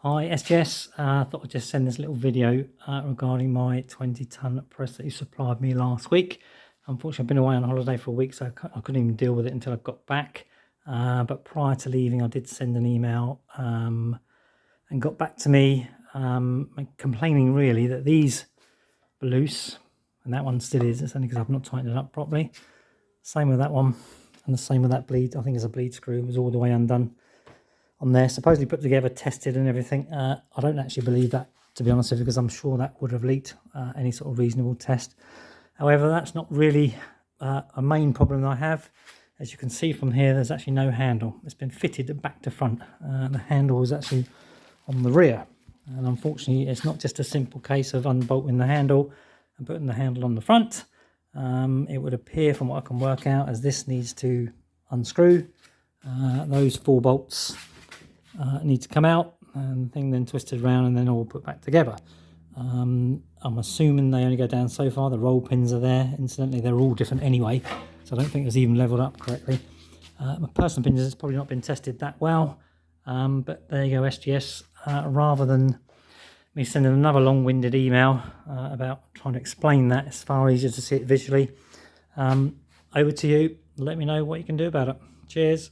Hi SGS, thought I'd just send this little video regarding my 20-ton press that you supplied me last week. Unfortunately, I've been away on holiday for a week, so I couldn't even deal with it until I got back. But prior to leaving, I did send an email and got back to me complaining really that these were loose, and that one still is. It's only because I've not tightened it up properly. Same with that one, and the same with that bleed. I think it's a bleed screw. It was all the way undone on there, supposedly put together, tested and everything. I don't actually believe that, to be honest with you, because I'm sure that would have leaked any sort of reasonable test. However, that's not really a main problem I have. As you can see from here, there's actually no handle. It's been fitted back to front. The handle is actually on the rear, and unfortunately it's not just a simple case of unbolting the handle and putting the handle on the front. It would appear, from what I can work out, as this needs to unscrew. Those 4 bolts need to come out, and the thing then twisted around and then all put back together. I'm assuming they only go down so far. The roll pins are there. Incidentally, they're all different anyway, so I don't think it's even leveled up correctly. My personal opinion is it's probably not been tested that well, but there you go, SGS. Rather than me sending another long-winded email about trying to explain that, it's far easier to see it visually. Over to you. Let me know what you can do about it. Cheers.